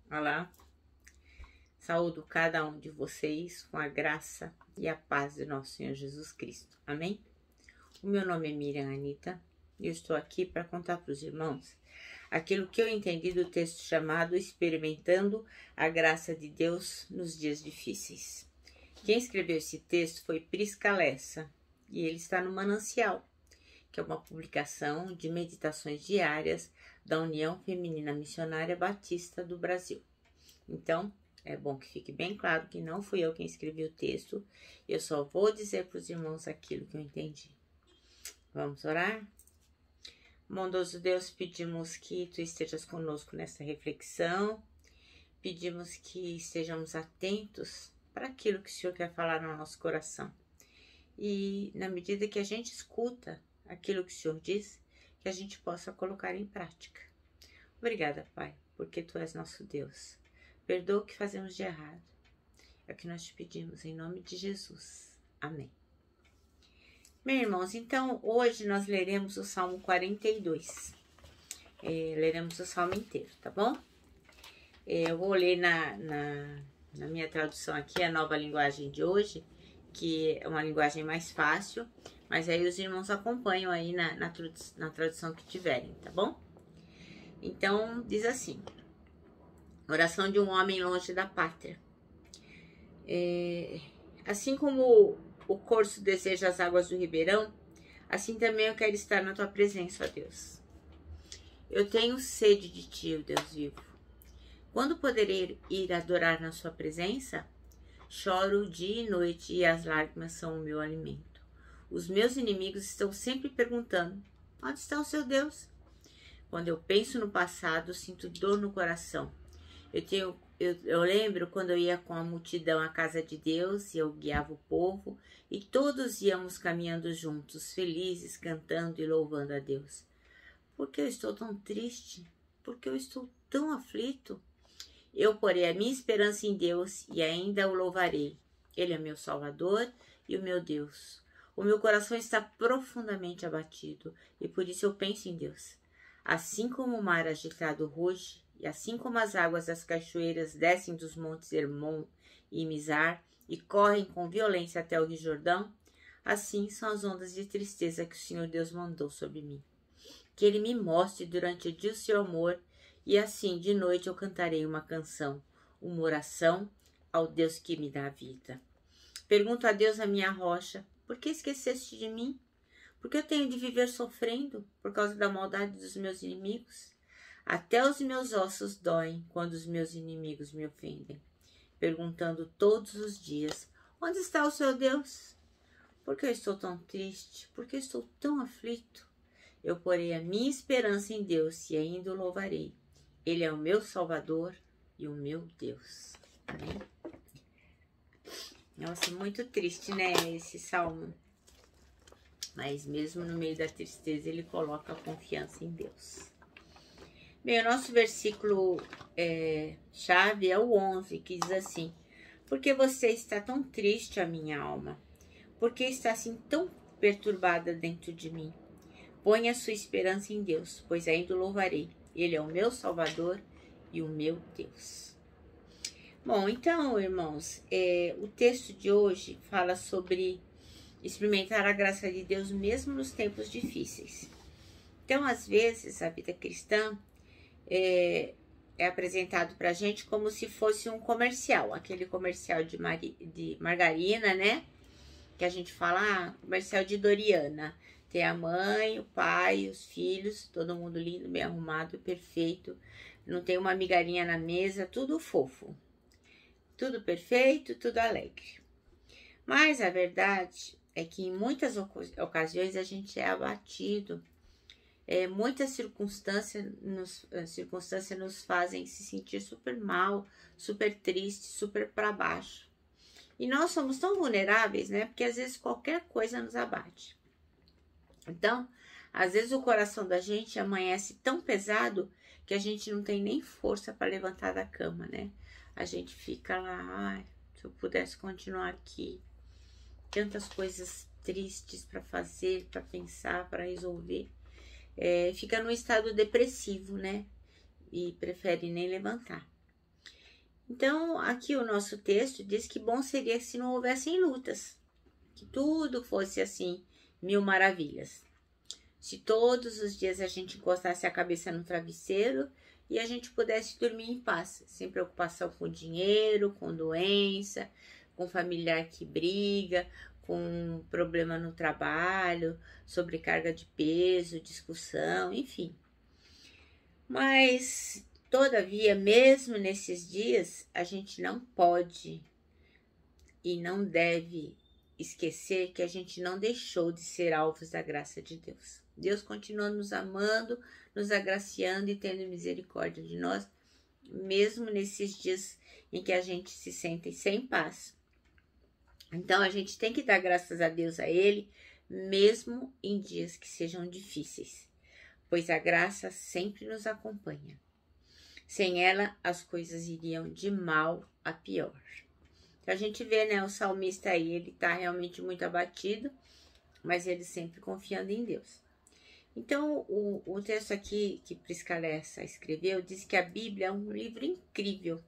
Olá, saúdo cada um de vocês com a graça e a paz de nosso Senhor Jesus Cristo. Amém? O meu nome é Miriam Anita e eu estou aqui para contar para os irmãos aquilo que eu entendi do texto chamado Experimentando a Graça de Deus nos Dias Difíceis. Quem escreveu esse texto foi Prisca Lessa e ele está no Manancial, que é uma publicação de meditações diárias da União Feminina Missionária Batista do Brasil. Então, é bom que fique bem claro que não fui eu quem escrevi o texto, eu só vou dizer para os irmãos aquilo que eu entendi. Vamos orar? Bondoso Deus, pedimos que Tu estejas conosco nessa reflexão, pedimos que estejamos atentos para aquilo que o Senhor quer falar no nosso coração. E na medida que a gente escuta aquilo que o Senhor diz, que a gente possa colocar em prática. Obrigada, Pai, porque Tu és nosso Deus. Perdoa o que fazemos de errado. É o que nós te pedimos, em nome de Jesus. Amém. Meus irmãos, então, hoje nós leremos o Salmo 42. Leremos o Salmo inteiro, tá bom? Eu vou ler na minha tradução aqui, a Nova Linguagem de hoje, que é uma linguagem mais fácil, mas aí os irmãos acompanham aí na tradução que tiverem, tá bom? Então, diz assim: oração de um homem longe da pátria. Assim como o corso deseja as águas do ribeirão, assim também eu quero estar na tua presença, ó Deus. Eu tenho sede de ti, ó Deus vivo. Quando poderei ir adorar na sua presença? Choro dia e noite e as lágrimas são o meu alimento. Os meus inimigos estão sempre perguntando: onde está o seu Deus? Quando eu penso no passado, sinto dor no coração. Eu lembro quando eu ia com a multidão à casa de Deus e eu guiava o povo e todos íamos caminhando juntos, felizes, cantando e louvando a Deus. Por que eu estou tão triste? Por que eu estou tão aflito? Eu porei a minha esperança em Deus e ainda o louvarei. Ele é meu Salvador e o meu Deus. O meu coração está profundamente abatido e por isso eu penso em Deus. Assim como o mar agitado ruge, e assim como as águas das cachoeiras descem dos montes Hermon e Mizar e correm com violência até o Rio Jordão, assim são as ondas de tristeza que o Senhor Deus mandou sobre mim. Que Ele me mostre durante o dia o seu amor, e assim de noite eu cantarei uma canção, uma oração ao Deus que me dá a vida. Pergunto a Deus, a minha rocha: por que esqueceste de mim? Por que eu tenho de viver sofrendo por causa da maldade dos meus inimigos? Até os meus ossos doem quando os meus inimigos me ofendem, perguntando todos os dias: onde está o seu Deus? Por que eu estou tão triste? Por que eu estou tão aflito? Eu porei a minha esperança em Deus e ainda o louvarei. Ele é o meu Salvador e o meu Deus. Amém? Nossa, muito triste, né, esse salmo. Mas mesmo no meio da tristeza, ele coloca a confiança em Deus. Bem, o nosso versículo chave é o 11, que diz assim: por que você está tão triste, a minha alma? Por que está assim tão perturbada dentro de mim? Ponha sua esperança em Deus, pois ainda o louvarei. Ele é o meu Salvador e o meu Deus. Bom, então, irmãos, o texto de hoje fala sobre experimentar a graça de Deus mesmo nos tempos difíceis. Então, às vezes, a vida cristã é apresentado pra gente como se fosse um comercial, aquele comercial de margarina, né? Que a gente fala, comercial de Doriana. Tem a mãe, o pai, os filhos, todo mundo lindo, bem arrumado, perfeito. Não tem uma migalhinha na mesa, tudo fofo. Tudo perfeito, tudo alegre. Mas a verdade é que em muitas ocasiões a gente é abatido. Muitas circunstâncias nos fazem se sentir super mal, super triste, super para baixo. E nós somos tão vulneráveis, né? Porque às vezes qualquer coisa nos abate. Então, às vezes o coração da gente amanhece tão pesado que a gente não tem nem força para levantar da cama, né? A gente fica lá: ai, se eu pudesse continuar aqui. Tantas coisas tristes para fazer, para pensar, para resolver. Fica num estado depressivo, né? E prefere nem levantar. Então, aqui o nosso texto diz que bom seria se não houvessem lutas, que tudo fosse assim, mil maravilhas. Se todos os dias a gente encostasse a cabeça no travesseiro e a gente pudesse dormir em paz, sem preocupação com dinheiro, com doença, com familiar que briga, com problema no trabalho, sobrecarga de peso, discussão, enfim. Mas, todavia, mesmo nesses dias, a gente não pode e não deve esquecer que a gente não deixou de ser alvos da graça de Deus. Deus continua nos amando, nos agraciando e tendo misericórdia de nós, mesmo nesses dias em que a gente se sente sem paz. Então, a gente tem que dar graças a Deus a Ele, mesmo em dias que sejam difíceis, pois a graça sempre nos acompanha. Sem ela, as coisas iriam de mal a pior. Então, a gente vê, né, o salmista aí, ele tá realmente muito abatido, mas ele sempre confiando em Deus. Então, o texto aqui que Prisca Lessa escreveu diz que a Bíblia é um livro incrível,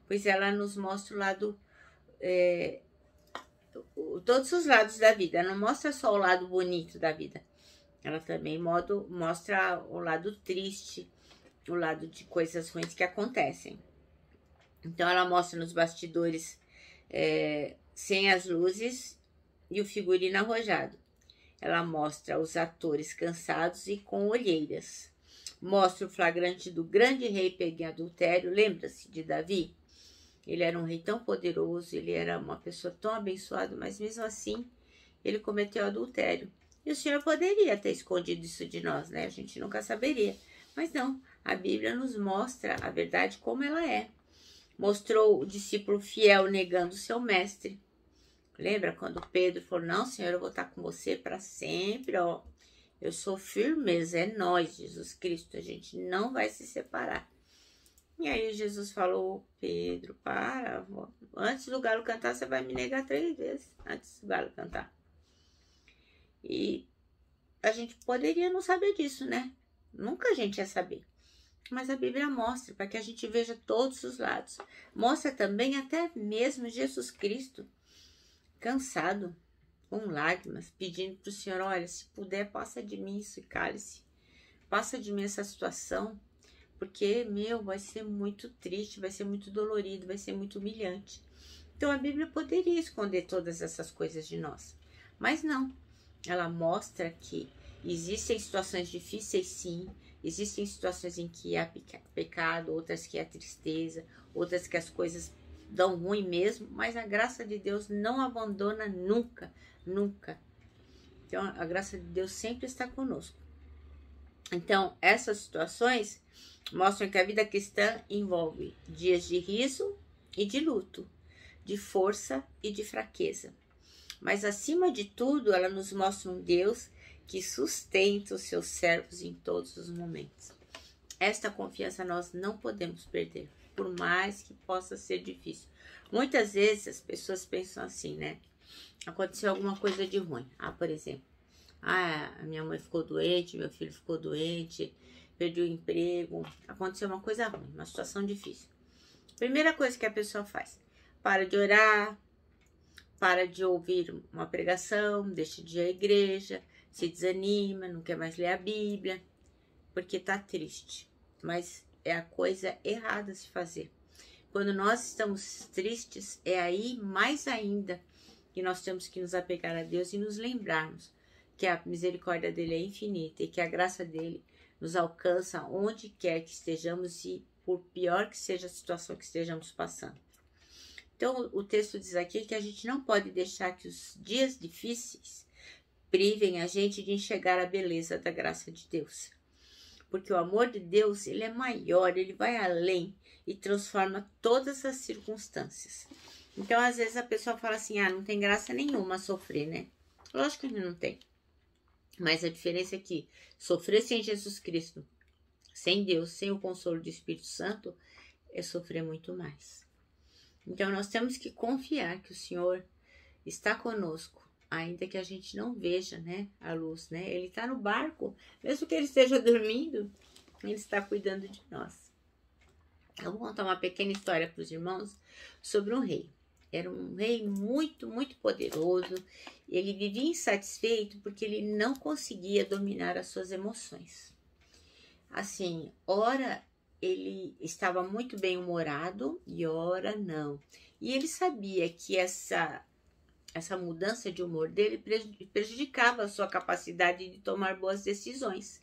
pois ela nos mostra o lado, todos os lados da vida. Ela não mostra só o lado bonito da vida, ela também mostra o lado triste, o lado de coisas ruins que acontecem. Então, ela mostra nos bastidores sem as luzes e o figurino arrojado. Ela mostra os atores cansados e com olheiras. Mostra o flagrante do grande rei pego em adultério. Lembra-se de Davi? Ele era um rei tão poderoso, ele era uma pessoa tão abençoada, mas mesmo assim ele cometeu adultério. E o Senhor poderia ter escondido isso de nós, né? A gente nunca saberia. Mas não, a Bíblia nos mostra a verdade como ela é. Mostrou o discípulo fiel negando seu mestre. Lembra quando Pedro falou, não, Senhor, eu vou estar com você para sempre, ó. Eu sou firmeza, é nós, Jesus Cristo, a gente não vai se separar. E aí Jesus falou, Pedro, para, antes do galo cantar, você vai me negar 3 vezes, antes do galo cantar. E a gente poderia não saber disso, né? Nunca a gente ia saber. Mas a Bíblia mostra, para que a gente veja todos os lados. Mostra também até mesmo Jesus Cristo, cansado, com lágrimas, pedindo para o Senhor, olha, se puder, passa de mim esse cálice, passa de mim essa situação, porque, vai ser muito triste, vai ser muito dolorido, vai ser muito humilhante. Então, a Bíblia poderia esconder todas essas coisas de nós, mas não. Ela mostra que existem situações difíceis, sim, existem situações em que há pecado, outras que há tristeza, outras que as coisas dão ruim mesmo, mas a graça de Deus não abandona nunca, nunca. Então, a graça de Deus sempre está conosco. Então, essas situações mostram que a vida cristã envolve dias de riso e de luto, de força e de fraqueza. Mas, acima de tudo, ela nos mostra um Deus que sustenta os seus servos em todos os momentos. Esta confiança nós não podemos perder, por mais que possa ser difícil. Muitas vezes as pessoas pensam assim, né? Aconteceu alguma coisa de ruim. Por exemplo, a minha mãe ficou doente, meu filho ficou doente, perdi o emprego, aconteceu uma coisa ruim, uma situação difícil. Primeira coisa que a pessoa faz, para de orar, para de ouvir uma pregação, deixa de ir à igreja, se desanima, não quer mais ler a Bíblia, porque tá triste. Mas é a coisa errada a se fazer. Quando nós estamos tristes, é aí mais ainda que nós temos que nos apegar a Deus e nos lembrarmos que a misericórdia dele é infinita e que a graça dele nos alcança onde quer que estejamos e por pior que seja a situação que estejamos passando. Então, o texto diz aqui que a gente não pode deixar que os dias difíceis privem a gente de enxergar a beleza da graça de Deus. Porque o amor de Deus, ele é maior, ele vai além e transforma todas as circunstâncias. Então, às vezes a pessoa fala assim, não tem graça nenhuma sofrer, né? Lógico que não tem. Mas a diferença é que sofrer sem Jesus Cristo, sem Deus, sem o consolo do Espírito Santo, é sofrer muito mais. Então, nós temos que confiar que o Senhor está conosco, ainda que a gente não veja, né, a luz, né? Ele está no barco, mesmo que ele esteja dormindo, ele está cuidando de nós. Eu vou contar uma pequena história para os irmãos sobre um rei. Era um rei muito, muito poderoso. Ele vivia insatisfeito porque ele não conseguia dominar as suas emoções. Assim, ora ele estava muito bem-humorado e ora não. E ele sabia que essa mudança de humor dele prejudicava a sua capacidade de tomar boas decisões.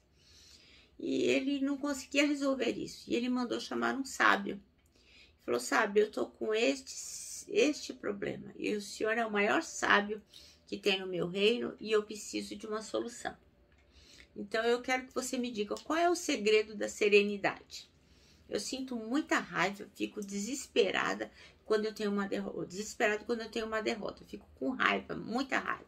E ele não conseguia resolver isso. E ele mandou chamar um sábio. Falou: sábio, eu estou com este problema. E o senhor é o maior sábio que tem no meu reino e eu preciso de uma solução. Então eu quero que você me diga qual é o segredo da serenidade. Eu sinto muita raiva, fico desesperada quando eu tenho uma derrota. Desesperado quando eu tenho uma derrota. Eu fico com raiva, muita raiva.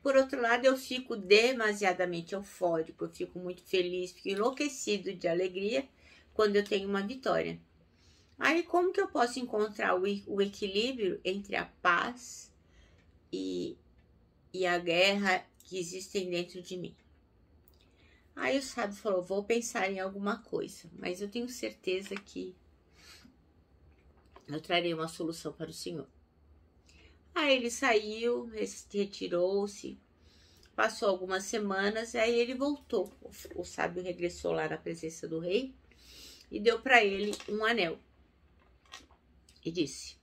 Por outro lado, eu fico demasiadamente eufórico, eu fico muito feliz, fico enlouquecido de alegria quando eu tenho uma vitória. Aí, como que eu posso encontrar o equilíbrio entre a paz e a guerra que existem dentro de mim? Aí o sábio falou: vou pensar em alguma coisa, mas eu tenho certeza que eu trarei uma solução para o senhor. Aí ele saiu, retirou-se, passou algumas semanas, aí ele voltou. O sábio regressou lá na presença do rei e deu para ele um anel. E disse: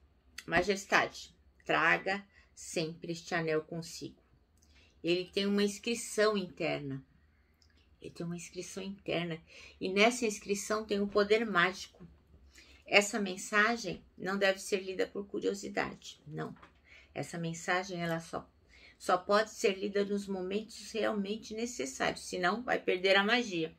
majestade, traga sempre este anel consigo. Ele tem uma inscrição interna. Ele tem uma inscrição interna. E nessa inscrição tem um poder mágico. Essa mensagem não deve ser lida por curiosidade, não. Essa mensagem ela só pode ser lida nos momentos realmente necessários, senão vai perder a magia.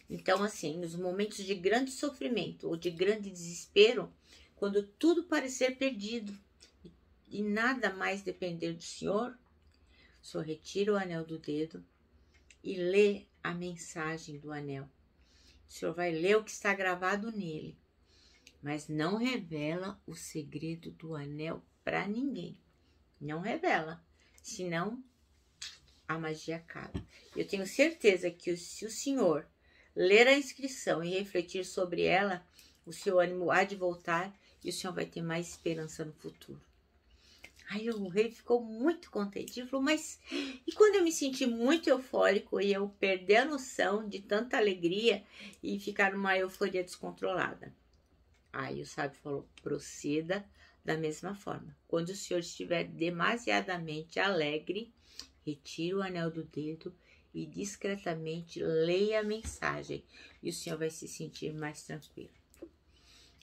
Então, assim, nos momentos de grande sofrimento ou de grande desespero, quando tudo parecer perdido e nada mais depender do senhor retira o anel do dedo e lê a mensagem do anel. O senhor vai ler o que está gravado nele, mas não revela o segredo do anel para ninguém. Não revela, senão a magia acaba. Eu tenho certeza que se o senhor ler a inscrição e refletir sobre ela, o seu ânimo há de voltar e o senhor vai ter mais esperança no futuro. Aí o rei ficou muito contente. Ele falou: mas e quando eu me senti muito eufórico e eu perder a noção de tanta alegria e ficar numa euforia descontrolada? Aí o sábio falou: proceda da mesma forma. Quando o senhor estiver demasiadamente alegre, retire o anel do dedo e discretamente leia a mensagem e o senhor vai se sentir mais tranquilo.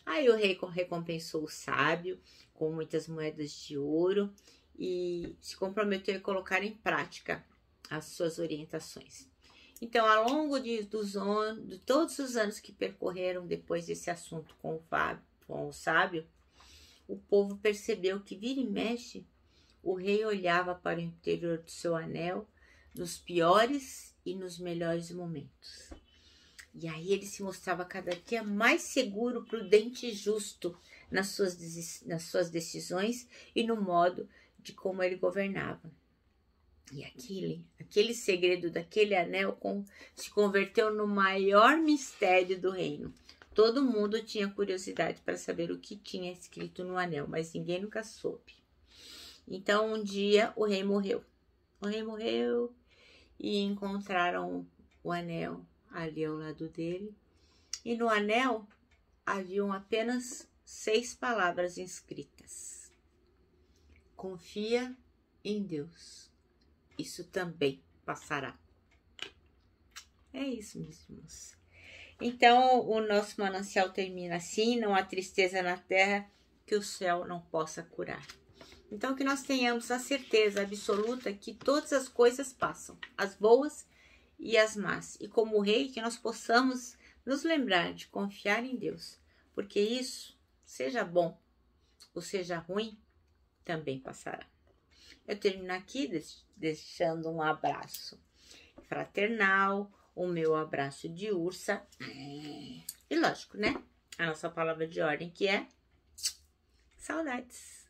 Aí o rei recompensou o sábio com muitas moedas de ouro e se comprometeu a colocar em prática as suas orientações. Então, ao longo de todos os anos que percorreram depois desse assunto com o sábio, o povo percebeu que vira e mexe, o rei olhava para o interior do seu anel nos piores e nos melhores momentos. E aí ele se mostrava cada dia mais seguro, prudente e justo nas suas decisões e no modo de como ele governava. E aquele segredo daquele anel se converteu no maior mistério do reino. Todo mundo tinha curiosidade para saber o que tinha escrito no anel, mas ninguém nunca soube. Então um dia o rei morreu. O rei morreu e encontraram o anel ali ao lado dele. E no anel haviam apenas 6 palavras inscritas: confia em Deus, isso também passará. É isso, meus irmãos. Então, o nosso manancial termina assim: não há tristeza na terra que o céu não possa curar. Então, que nós tenhamos a certeza absoluta que todas as coisas passam, as boas e as más. E como rei, que nós possamos nos lembrar de confiar em Deus, porque isso, seja bom ou seja ruim, também passará. Eu termino aqui deixando um abraço fraternal, o meu abraço de ursa. E lógico, né? A nossa palavra de ordem que é saudades.